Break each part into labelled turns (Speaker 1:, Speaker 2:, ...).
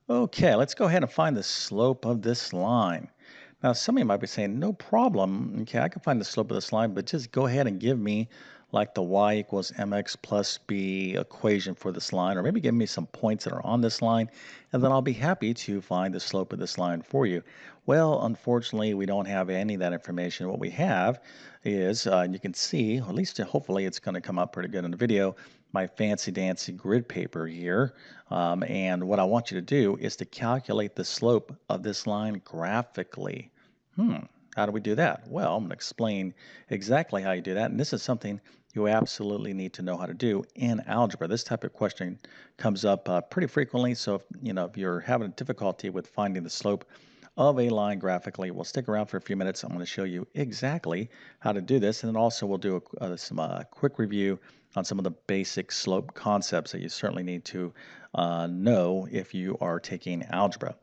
Speaker 1: Okay, let's go ahead and find the slope of this line. Now, some of you might be saying, no problem. Okay, I can find the slope of this line, but just go ahead and give me like the y equals mx plus b equation for this line, or maybe give me some points that are on this line, and then I'll be happy to find the slope of this line for you. Well, unfortunately, we don't have any of that information. What we have is, you can see, at least hopefully it's going to come up pretty good in the video, my fancy dancy grid paper here. And what I want you to do is to calculate the slope of this line graphically. Hmm, how do we do that? Well, I'm going to explain exactly how you do that. And this is something you absolutely need to know how to do in algebra. This type of question comes up pretty frequently. So if you're having difficulty with finding the slope of a line graphically, we'll stick around for a few minutes. I'm going to show you exactly how to do this. And then also we'll do some quick review on some of the basic slope concepts that you certainly need to know if you are taking algebra.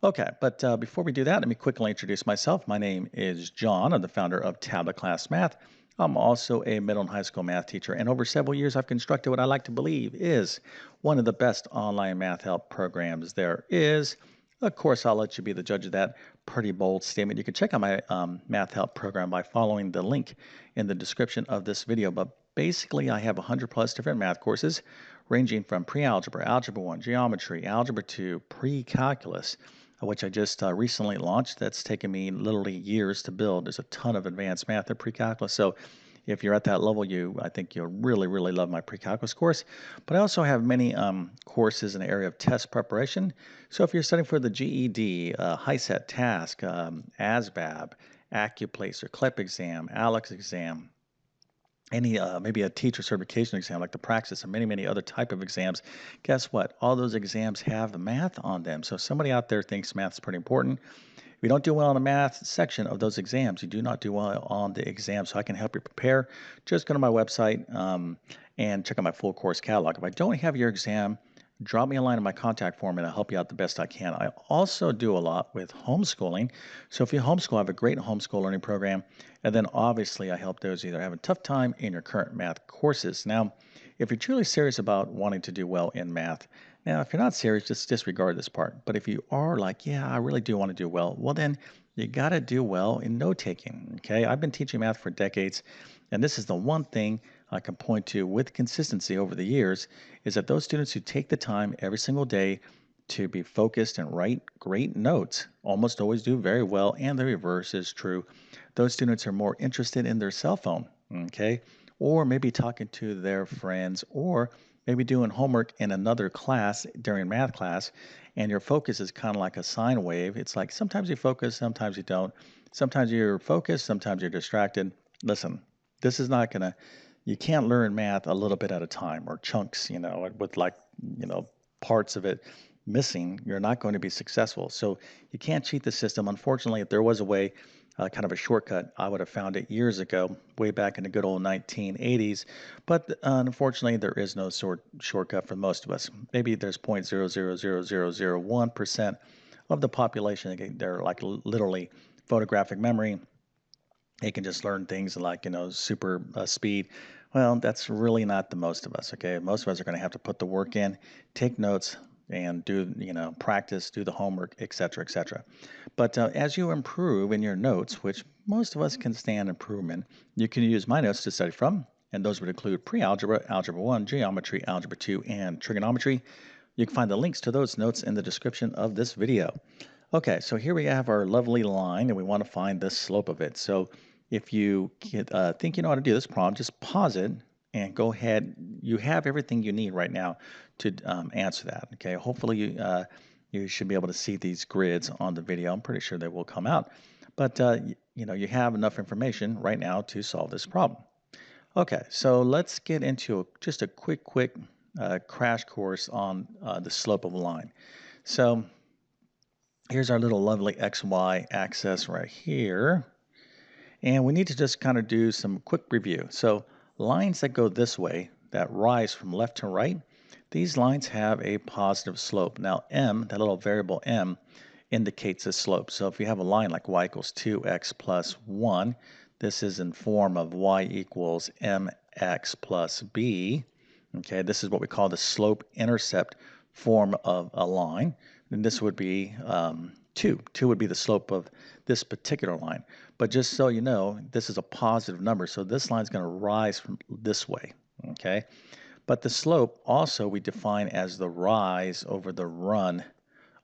Speaker 1: Okay, but before we do that, let me quickly introduce myself. My name is John. I'm the founder of TabletClass Math. I'm also a middle and high school math teacher, and over several years, I've constructed what I like to believe is one of the best online math help programs there is. Of course, I'll let you be the judge of that pretty bold statement. You can check out my math help program by following the link in the description of this video. But basically, I have 100 plus different math courses ranging from pre-algebra, algebra 1, geometry, algebra 2, pre-calculus, which I just recently launched. That's taken me literally years to build. There's a ton of advanced math and pre-calculus. So if you're at that level, I think you'll really, really love my pre-calculus course. But I also have many courses in the area of test preparation. So if you're studying for the GED, HiSET, TASC, ASVAB, AccuPlacer, CLEP exam, ALEX exam, any maybe a teacher certification exam like the Praxis and many other type of exams, guess what? All those exams have math on them. So if somebody out there thinks math is pretty important, if you don't do well in the math section of those exams, you do not do well on the exam. So I can help you prepare. Just go to my website and check out my full course catalog. If I don't have your exam, drop me a line in my contact form and I'll help you out the best I can. I also do a lot with homeschooling. So if you homeschool, I have a great homeschool learning program. And then obviously I help those either have a tough time in your current math courses. Now, if you're truly serious about wanting to do well in math, now if you're not serious, just disregard this part. But if you are like, yeah, I really do want to do well, well then you got to do well in note taking. Okay, I've been teaching math for decades, and this is the one thing I can point to with consistency over the years is that those students who take the time every single day to be focused and write great notes almost always do very well, and the reverse is true. Those students are more interested in their cell phone, okay, or maybe talking to their friends, or maybe doing homework in another class during math class, and your focus is kind of like a sine wave. It's like sometimes you focus, sometimes you don't. Sometimes you're focused, sometimes you're distracted. Listen, this is not going to you can't learn math a little bit at a time or chunks, with like, you know, parts of it missing. You're not going to be successful. So you can't cheat the system. Unfortunately, if there was a way, kind of a shortcut, I would have found it years ago, way back in the good old 1980s. But unfortunately, there is no shortcut for most of us. Maybe there's 0.000001% of the population. They're like literally photographic memory. They can just learn things like, super speed. Well, that's really not the most of us, okay? Most of us are going to have to put the work in, take notes, and do, practice, do the homework, etc., etc. But as you improve in your notes, which most of us can stand improvement, you can use my notes to study from, and those would include pre-algebra, algebra 1, geometry, algebra 2, and trigonometry. You can find the links to those notes in the description of this video. Okay, so here we have our lovely line, and we want to find the slope of it. So if you think you know how to do this problem, just pause it and go ahead. You have everything you need right now to answer that. Okay, hopefully you should be able to see these grids on the video. I'm pretty sure they will come out, but you have enough information right now to solve this problem. Okay, so let's get into just a quick crash course on the slope of a line. So here's our little lovely XY axis right here. And we need to just kind of do some quick review. So lines that go this way, that rise from left to right, these lines have a positive slope. Now m, that little variable m, indicates a slope. So if you have a line like y equals 2x plus 1, this is in form of y equals mx plus b. Okay, this is what we call the slope-intercept form of a line, then this would be 2. 2 would be the slope of this particular line. But just so you know, this is a positive number, so this line is going to rise from this way, okay? But the slope also we define as the rise over the run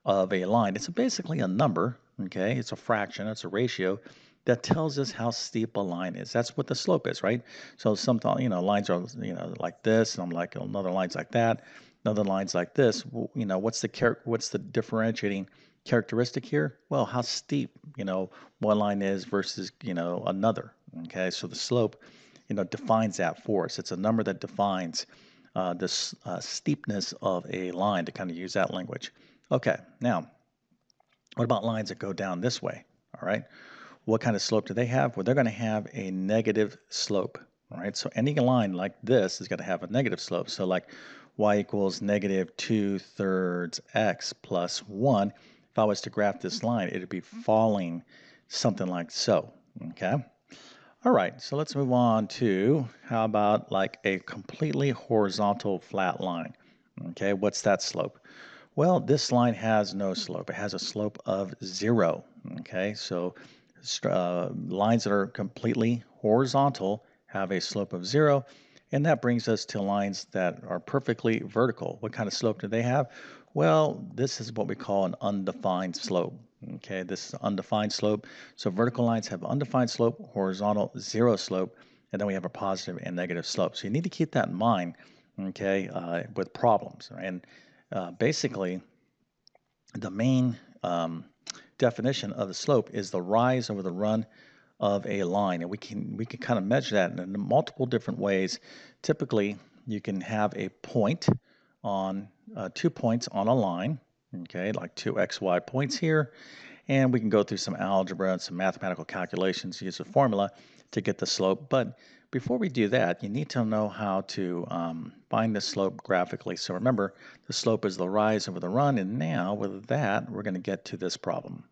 Speaker 1: of a line. It's basically a number, okay? It's a fraction, it's a ratio that tells us how steep a line is. That's what the slope is, right? So sometimes, lines are, like this, and I'm like another line's like that, another line's like this. What's the differentiating characteristic here? Well, how steep, one line is versus, another, okay? So the slope, defines that for us. It's a number that defines the steepness of a line, to kind of use that language. Okay, now, what about lines that go down this way? All right, what kind of slope do they have? Well, they're going to have a negative slope. All right, so any line like this is going to have a negative slope. So like y equals negative 2/3 x plus 1. If I was to graph this line, it would be falling something like so. Okay. All right, so let's move on to how about like a completely horizontal flat line? Okay, what's that slope? Well, this line has no slope. It has a slope of 0. Okay, so lines that are completely horizontal have a slope of 0. And that brings us to lines that are perfectly vertical. What kind of slope do they have? Well, this is what we call an undefined slope. Okay, this is an undefined slope. So vertical lines have undefined slope, horizontal 0 slope, and then we have a positive and negative slope. So you need to keep that in mind, okay, with problems. And basically, the main definition of the slope is the rise over the run of a line, and we can kind of measure that in multiple different ways. Typically, you can have a point on 2 points on a line, okay, like 2 xy points here, and we can go through some algebra and some mathematical calculations, use a formula to get the slope. But before we do that, you need to know how to find the slope graphically. So remember, the slope is the rise over the run, and now with that, we're going to get to this problem.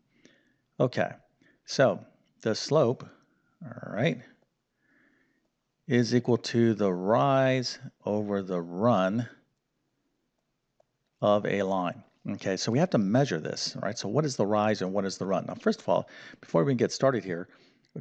Speaker 1: Okay, so the slope, all right, is equal to the rise over the run of a line. Okay, so we have to measure this, all right? So what is the rise and what is the run? Now, first of all, before we get started here,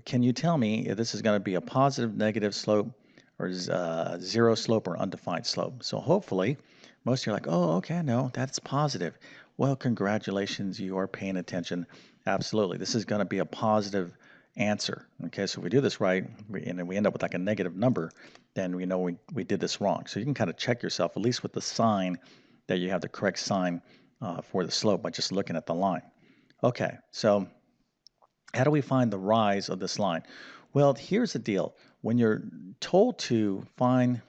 Speaker 1: can you tell me if this is going to be a positive, negative slope, or 0 slope, or undefined slope? So hopefully, most of you are like, oh, okay, no, that's positive. Well, congratulations, you are paying attention. Absolutely, this is going to be a positive answer. Okay, so if we do this right, and we end up with like a negative number, then we know we did this wrong. So you can kind of check yourself, at least with the sign, that you have the correct sign for the slope by just looking at the line. Okay, so how do we find the rise of this line? Well, here's the deal. When you're told to find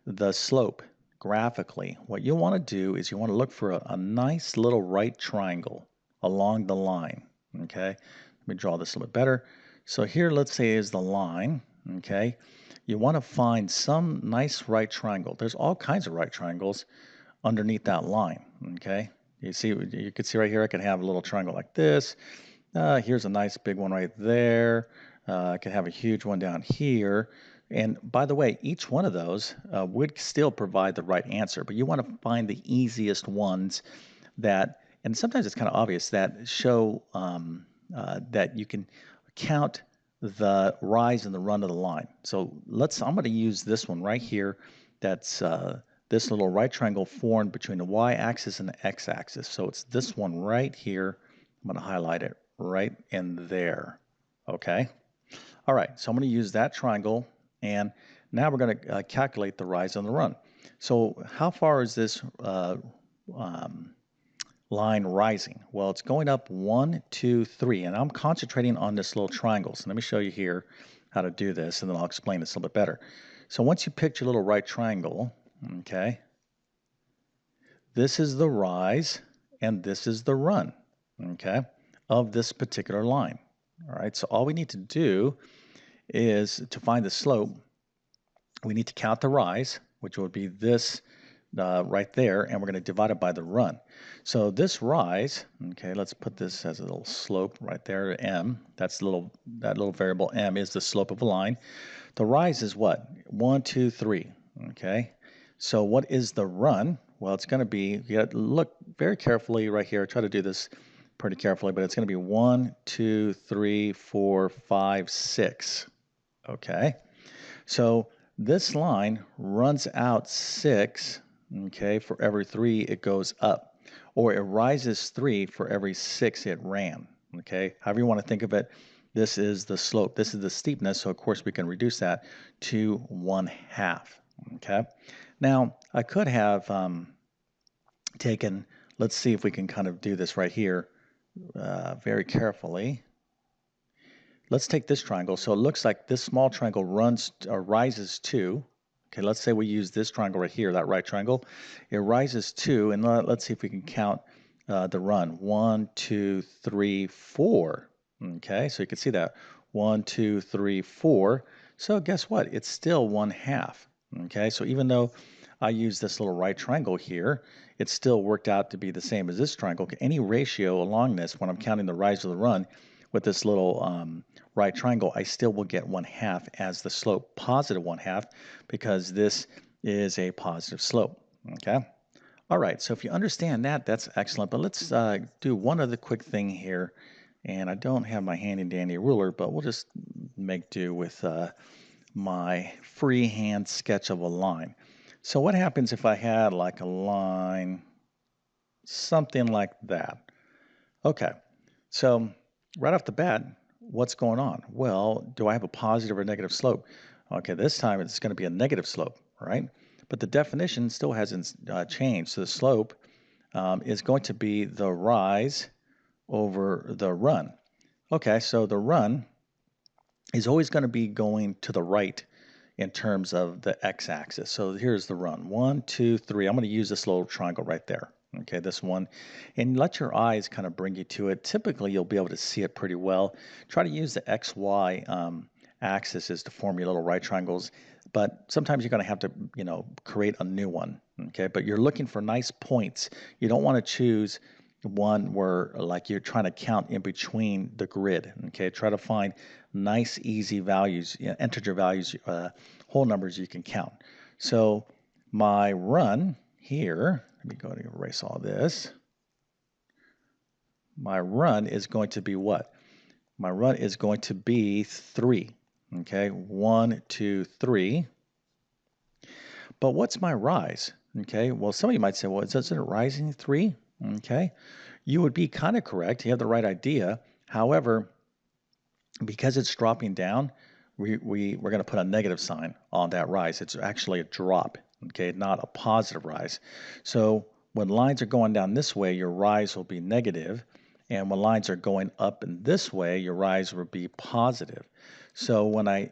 Speaker 1: the slope graphically, what you want to do is you want to look for a nice little right triangle along the line. Okay, let me draw this a little bit better. So here, let's say, is the line. Okay, you want to find some nice right triangle. There's all kinds of right triangles underneath that line. Okay, you can see right here, I can have a little triangle like this. Here's a nice big one right there. I can have a huge one down here. And by the way, each one of those would still provide the right answer, but you want to find the easiest ones that, and sometimes it's kind of obvious, that show that you can count the rise and the run of the line. So I'm going to use this one right here. That's this little right triangle formed between the y-axis and the x-axis. So it's this one right here. I'm going to highlight it right in there. Okay. All right. So I'm going to use that triangle, and now we're going to calculate the rise and the run. So how far is this line rising? Well, it's going up 1, 2, 3, and I'm concentrating on this little triangle. So let me show you here how to do this, and then I'll explain this a little bit better. So once you picked your little right triangle, okay, this is the rise and this is the run, okay, of this particular line. All right, so all we need to do is to find the slope, we need to count the rise, which would be this right there, and we're going to divide it by the run. So this rise, okay, let's put this as a little slope right there, m. That little variable m is the slope of a line. The rise is what? 1, 2, 3. Okay. So what is the run? Well, it's going to be, you got to look very carefully right here. I try to do this pretty carefully, but it's going to be 1, 2, 3, 4, 5, 6. Okay. So this line runs out 6, okay, for every 3 it goes up, or it rises 3 for every 6 it ran, okay? However you want to think of it, this is the slope, this is the steepness, so of course we can reduce that to 1/2, okay? Now, I could have taken, let's see if we can kind of do this right here very carefully. Let's take this triangle. So it looks like this small triangle rises 2. Okay, let's say we use this triangle right here, that right triangle. It rises 2, and let's see if we can count the run. 1, 2, 3, 4. Okay, so you can see that. 1, 2, 3, 4. So guess what? It's still 1/2. Okay, so even though I use this little right triangle here, it still worked out to be the same as this triangle. Any ratio along this, when I'm counting the rise or the run, with this little right triangle, I still will get 1/2 as the slope, positive 1/2, because this is a positive slope, okay? All right, so if you understand that, that's excellent, but let's do one other quick thing here, and I don't have my handy dandy ruler, but we'll just make do with my freehand sketch of a line. So what happens if I had like a line, something like that? Okay, so right off the bat, what's going on? Well, do I have a positive or negative slope? Okay, this time it's going to be a negative slope, right? But the definition still hasn't changed. So the slope is going to be the rise over the run. Okay, so the run is always going to be going to the right in terms of the x-axis. So here's the run. 1, 2, 3. I'm going to use this little triangle right there. Okay, this one. And let your eyes kind of bring you to it. Typically, you'll be able to see it pretty well. Try to use the XY axes to form your little right triangles. But sometimes you're going to have to, create a new one. Okay, but you're looking for nice points. You don't want to choose one where like you're trying to count in between the grid. Okay, try to find nice, easy values, integer values, whole numbers you can count. So my run here, let me go and erase all this. My run is going to be what? My run is going to be 3. Okay, 1, 2, 3. But what's my rise? Okay, well, some of you might say, well, isn't it rising 3? Okay, you would be kind of correct. You have the right idea. However, because it's dropping down, we're going to put a negative sign on that rise. It's actually a drop, okay, not a positive rise. So when lines are going down this way, your rise will be negative, and when lines are going up in this way, your rise will be positive. So when I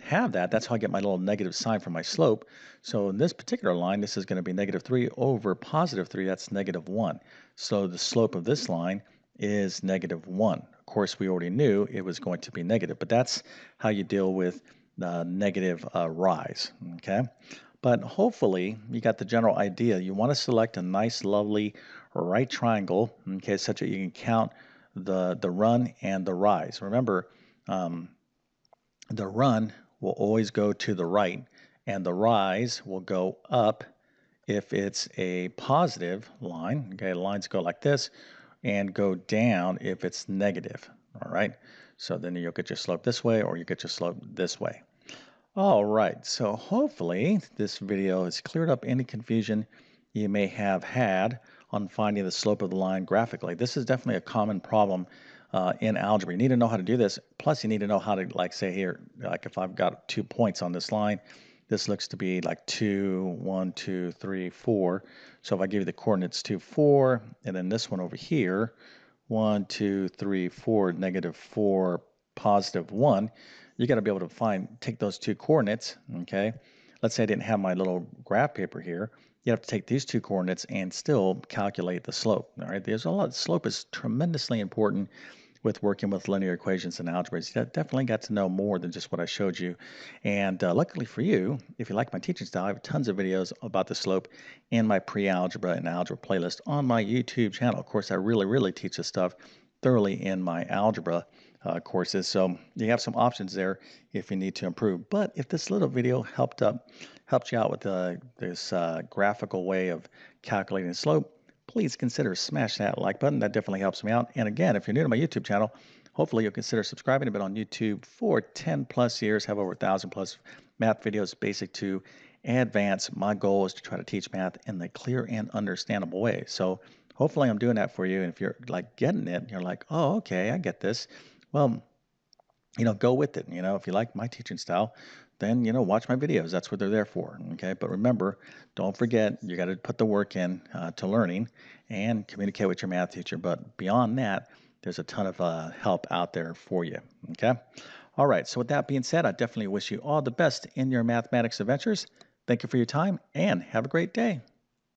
Speaker 1: have that, that's how I get my little negative sign for my slope. So in this particular line, this is going to be -3 over +3. That's -1. So the slope of this line is -1. Of course, we already knew it was going to be negative, but that's how you deal with the negative rise, okay? But hopefully you got the general idea. You want to select a nice, lovely right triangle, okay, such that you can count the run and the rise. Remember, the run will always go to the right, and the rise will go up if it's a positive line. Okay, lines go like this, and go down if it's negative. All right, so then you'll get your slope this way, or you get your slope this way. All right, so hopefully this video has cleared up any confusion you may have had on finding the slope of the line graphically. This is definitely a common problem in algebra. You need to know how to do this. Plus, you need to know how to, like, say here, like if I've got 2 points on this line, this looks to be like 2, 1, 2, 3, 4. So if I give you the coordinates 2, 4, and then this one over here, 1, 2, 3, 4, -4, +1, you got to be able to take those 2 coordinates, okay? Let's say I didn't have my little graph paper here. You have to take these 2 coordinates and still calculate the slope, all right? There's a lot. Slope is tremendously important with working with linear equations and algebra. You definitely got to know more than just what I showed you. And luckily for you, if you like my teaching style, I have tons of videos about the slope in my pre-algebra and algebra playlist on my YouTube channel. Of course, I really teach this stuff thoroughly in my algebra courses. So you have some options there if you need to improve. But if this little video helped you out with this graphical way of calculating the slope, please consider smash that like button. That definitely helps me out. And again, if you're new to my YouTube channel, hopefully you'll consider subscribing. I've been on YouTube for 10 plus years, have over 1,000 plus math videos, basic to advanced. My goal is to try to teach math in the clear and understandable way. So hopefully I'm doing that for you. And if you're like getting it, you're like, oh, okay, I get this. Well, go with it. If you like my teaching style, then, watch my videos. That's what they're there for. Okay. But remember, don't forget, you got to put the work in to learning and communicate with your math teacher. But beyond that, there's a ton of help out there for you. Okay. All right. So with that being said, I definitely wish you all the best in your mathematics adventures. Thank you for your time and have a great day.